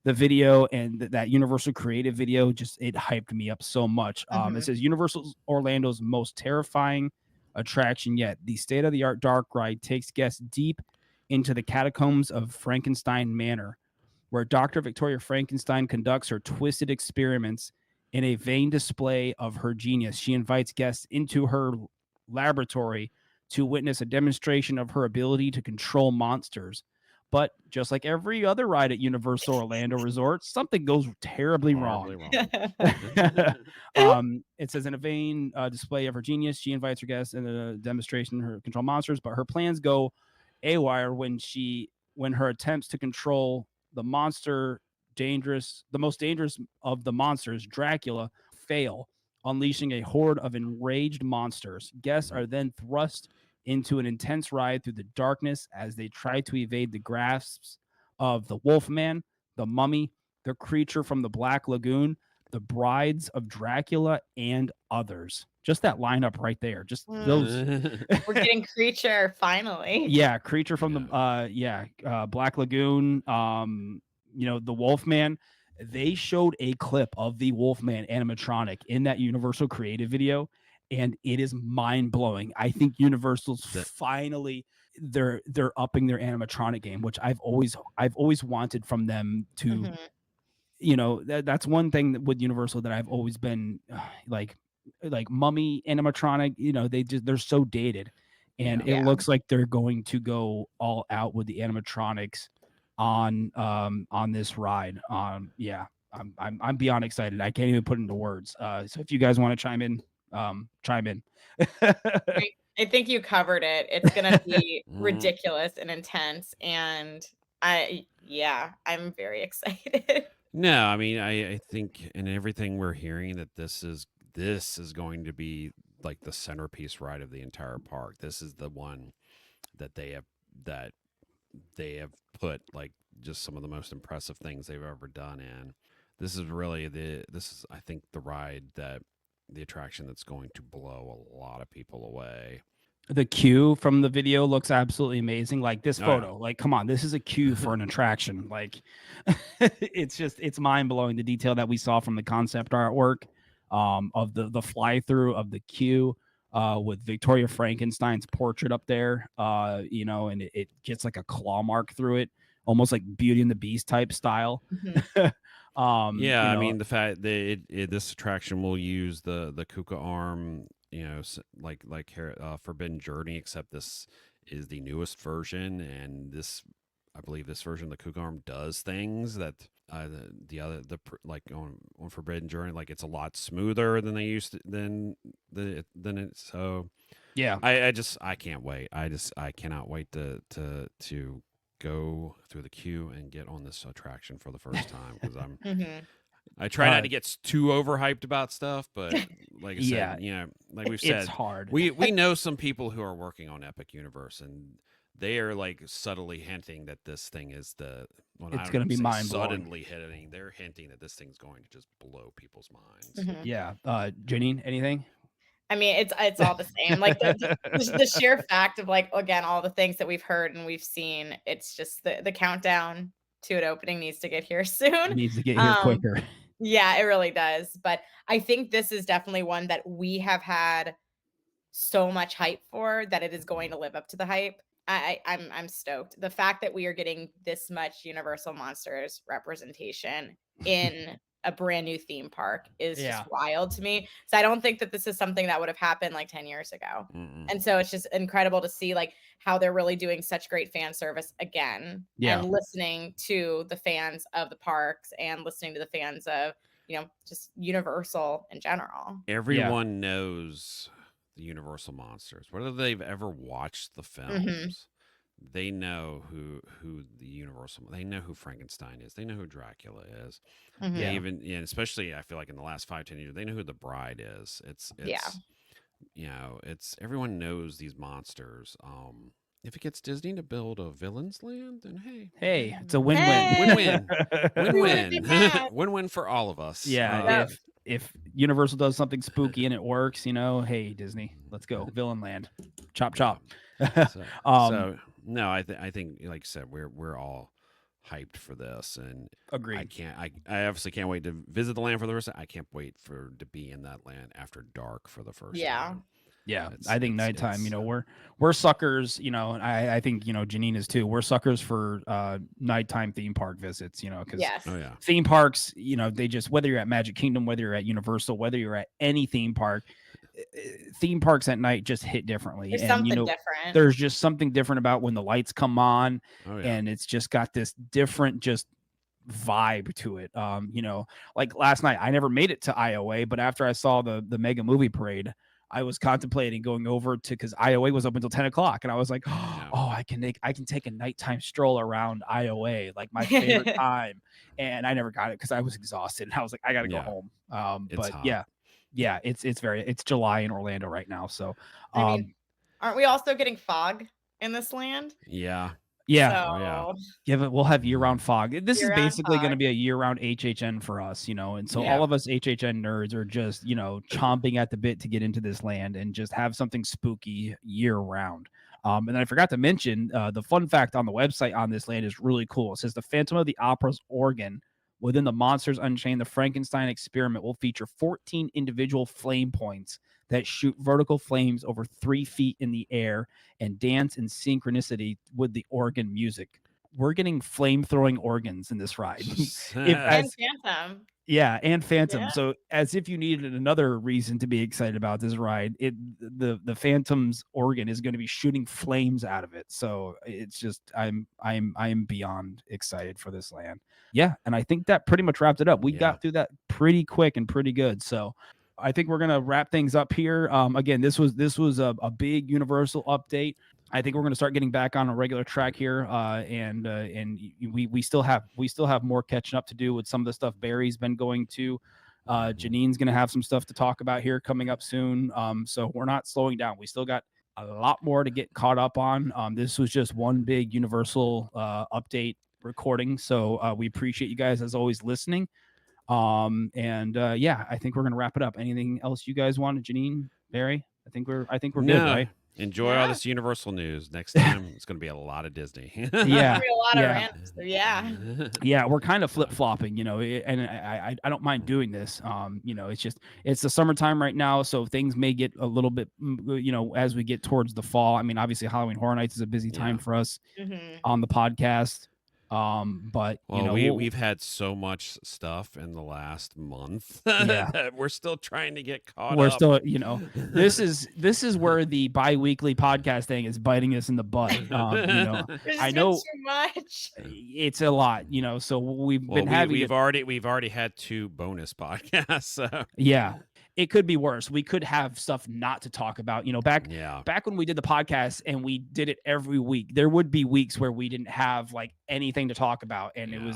the video and that Universal Creative video. Just it hyped me up so much. It says Universal Orlando's most terrifying attraction yet. The state-of-the-art dark ride takes guests deep into the catacombs of Frankenstein Manor, where Dr. Victoria Frankenstein conducts her twisted experiments. In a vain display of her genius, she invites guests into her laboratory to witness a demonstration of her ability to control monsters. But just like every other ride at Universal Orlando Resort, something goes terribly wrong. It says in a vain display of her genius, she invites her guests in a demonstration of her control monsters, but her plans go awry when her attempts to control the most dangerous of the monsters, Dracula, fail, unleashing a horde of enraged monsters. Guests are then thrust into an intense ride through the darkness as they try to evade the grasps of the Wolfman, the Mummy, the creature from the Black Lagoon, the brides of Dracula, and others. Just that lineup right there. Just those. We're getting Creature finally. Yeah, creature from the Black Lagoon. The Wolfman. They showed a clip of the Wolfman animatronic in that Universal Creative video, and it is mind blowing. I think Universal's finally they're upping their animatronic game, which I've always wanted from them to. That's one thing with Universal that I've always been like Mummy animatronic. They're so dated, and it looks like they're going to go all out with the animatronics on this ride. I'm beyond excited. I can't even put into words. So if you guys want to chime in, chime in. I think you covered it. It's gonna be ridiculous and intense, and I'm very excited. No, I mean, I think in everything we're hearing that this is going to be like the centerpiece ride of the entire park. This is the one that they have put like just some of the most impressive things they've ever done in. This is really I think the attraction that's going to blow a lot of people away. The queue from the video looks absolutely amazing. Like this photo, like, come on, this is a queue for an attraction. Like it's mind blowing. The detail that we saw from the concept artwork of the fly through of the queue with Victoria Frankenstein's portrait up there, and it gets like a claw mark through it, almost like Beauty and the Beast type style. I mean, the fact that this attraction will use the Kuka arm, like Forbidden Journey, except this is the newest version, and I believe this version of the Kuka arm does things that like on Forbidden Journey, like it's a lot smoother than they used to, than it. So yeah, I can't wait. I cannot wait to go through the queue and get on this attraction for the first time, because I try not to get too overhyped about stuff, but like I said, like we've said, it's hard. We know some people who are working on Epic Universe, and they are like subtly hinting that this thing is it's going to be mind blowing. Suddenly hitting, they're hinting that this thing's going to just blow people's minds. Yeah, Janine, anything? I mean, it's all the same. Like the sheer fact of like, again, all the things that we've heard and we've seen, it's just the countdown to it opening needs to get here soon. It needs to get here quicker. Yeah, it really does. But I think this is definitely one that we have had so much hype for that it is going to live up to the hype. I'm stoked. The fact that we are getting this much Universal Monsters representation in a brand new theme park is just wild to me. So I don't think that this is something that would have happened like 10 years ago. And so it's just incredible to see like how they're really doing such great fan service again and listening to the fans of the parks and listening to the fans of, just Universal in general. Everyone knows the Universal Monsters. Whether they've ever watched the films, they know who the Universal. They know who Frankenstein is. They know who Dracula is. They even, especially I feel like in the last 5-10 years, they know who the Bride is. It's everyone knows these monsters. If it gets Disney to build a villain's land, then hey, it's a win-win. Win-win. Win-win for all of us. Yeah. If Universal does something spooky and it works, hey, Disney, let's go. Villain land. Chop chop. So no, I think like I said, we're all hyped for this, and agreed. I obviously can't wait to visit the land for the first time. I can't wait to be in that land after dark for the first time. Yeah, I think nighttime, we're suckers, and I think, Janine is too. We're suckers for nighttime theme park visits, because theme parks, they just, whether you're at Magic Kingdom, whether you're at Universal, whether you're at any theme park, theme parks at night just hit differently. There's something different. There's just something different about when the lights come on and it's just got this different just vibe to it. Like last night, I never made it to IOA, but after I saw the mega movie parade, I was contemplating going over to, because IOA was up until 10 o'clock. And I was like, I can take a nighttime stroll around IOA, like my favorite time. And I never got it because I was exhausted. And I was like, I got to go home. But hot. It's July in Orlando right now. So, aren't we also getting fog in this land? Yeah. Yeah. But we'll have year-round fog. This is basically going to be a year-round HHN for us, and so all of us HHN nerds are just, chomping at the bit to get into this land and just have something spooky year-round. And then I forgot to mention the fun fact on the website on this land is really cool. It says the Phantom of the Opera's organ within the Monsters Unchained, the Frankenstein experiment will feature 14 individual flame points that shoot vertical flames over 3 feet in the air and dance in synchronicity with the organ music. We're getting flame-throwing organs in this ride. And Phantom. Yeah, and Phantom. Yeah. So as if you needed another reason to be excited about this ride, the Phantom's organ is going to be shooting flames out of it. So it's just I'm beyond excited for this land. Yeah, and I think that pretty much wrapped it up. We got through that pretty quick and pretty good. So I think we're gonna wrap things up here. Again, this was a big Universal update. I think we're gonna start getting back on a regular track here, and we still have more catching up to do with some of the stuff Barry's been going to. Janine's gonna have some stuff to talk about here coming up soon. So we're not slowing down. We still got a lot more to get caught up on. This was just one big Universal update recording. So we appreciate you guys as always listening. I think we're gonna wrap it up. Anything else you guys want, Janine, Barry? I think we're good, right? Enjoy all this Universal news. Next time it's gonna be a lot of Disney. A lot of random. Yeah, we're kind of flip flopping, and I don't mind doing this. It's the summertime right now, so things may get a little bit, as we get towards the fall. I mean, obviously Halloween Horror Nights is a busy time for us on the podcast. But we've had so much stuff in the last month. We're still trying to get caught up. We're still, this is where the bi-weekly podcast thing is biting us in the butt. I know too much. It's a lot, so we've already had 2 bonus podcasts. So. Yeah. It could be worse. We could have stuff not to talk about. Back when we did the podcast and we did it every week, there would be weeks where we didn't have like anything to talk about. And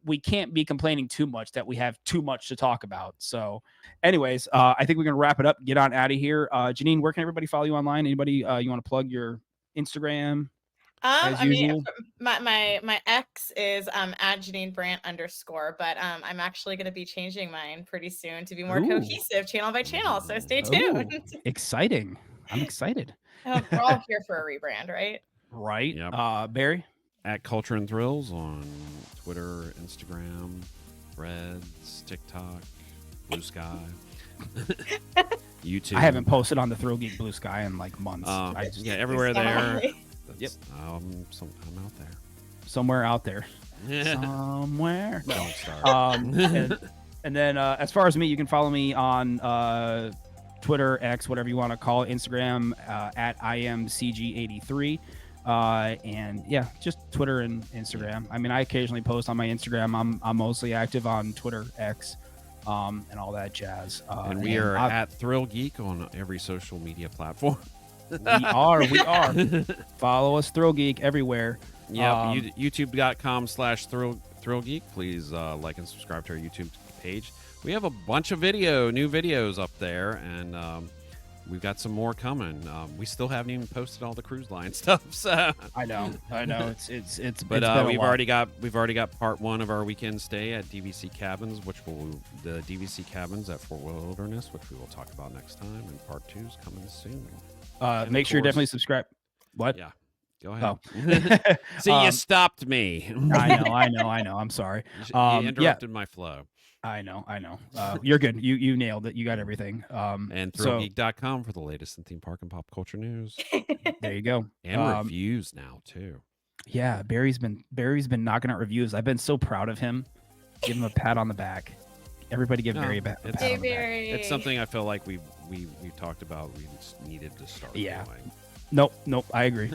we can't be complaining too much that we have too much to talk about. So anyways, I think we're going to wrap it up, get on out of here. Janine, where can everybody follow you online? Anybody, you want to plug your Instagram? As I mean, usual? my ex is at Janine Brandt _, but I'm actually going to be changing mine pretty soon to be more Ooh. cohesive channel by channel. So stay Oh, tuned. exciting. I'm excited. We're all here for a rebrand, right? Right. Yep. Barry? At Culture and Thrills on Twitter, Instagram, Threads, TikTok, Blue Sky, YouTube. I haven't posted on the ThrillGeek Blue Sky in like months. Yeah, everywhere there. Yep. I'm out there. Somewhere out there. Somewhere. No. Don't start. And then as far as me, you can follow me on Twitter, X, whatever you want to call it, Instagram at IamCG83. And yeah, just Twitter and Instagram. I mean, I occasionally post on my Instagram. I'm mostly active on Twitter, X, and all that jazz. And we are at ThrillGeek on every social media platform. We are. Follow us, ThrillGeek, everywhere. Yeah, youtube.com/ThrillGeek. Please like and subscribe to our YouTube page. We have a bunch of new videos up there, and we've got some more coming. We still haven't even posted all the cruise line stuff. So I know. It's but been we've already got part 1 of our weekend stay at DVC Cabins, the DVC Cabins at Fort Wilderness, which we will talk about next time, and part 2 is coming soon. Make sure you definitely subscribe. What? Yeah. Go ahead. Oh. See, you stopped me. I know. I'm sorry. You interrupted my flow. I know. You're good. You nailed it. You got everything. And ThrillGeek.com for the latest in theme park and pop culture news. There you go. And reviews now too. Yeah, Barry's been knocking out reviews. I've been so proud of him. Give him a pat on the back. Everybody give Barry a pat on the back. It's something I feel like we've talked about. We just needed to start doing. Nope. I agree.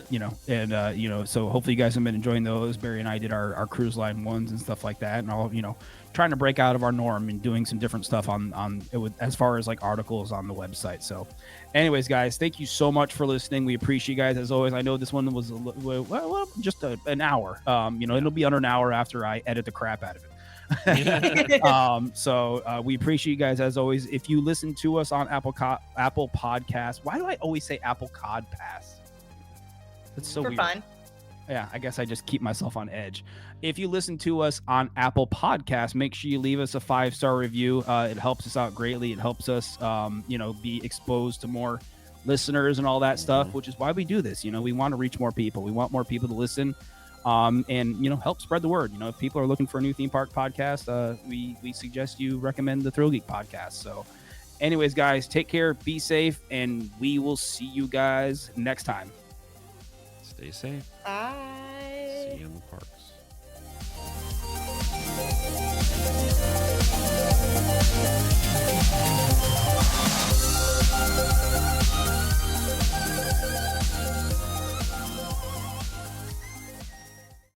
And so hopefully you guys have been enjoying those. Barry and I did our cruise line ones and stuff like that, and all trying to break out of our norm and doing some different stuff on it with, as far as like articles on the website. So, anyways, guys, thank you so much for listening. We appreciate you guys as always. I know this one was just an hour. It'll be under an hour after I edit the crap out of it. So we appreciate you guys as always. If you listen to us on Apple Podcasts, why do I always say Apple Cod Pass? That's so weird. Fun. Yeah, I guess I just keep myself on edge. If you listen to us on Apple Podcasts, make sure you leave us a 5-star review. It helps us out greatly. It helps us, be exposed to more listeners and all that stuff, which is why we do this. We want to reach more people. We want more people to listen. And help spread the word. If people are looking for a new theme park podcast, we suggest you recommend the ThrillGeek podcast. So anyways, guys, take care, be safe, and we will see you guys next time. Stay safe. Bye. See you in the parks.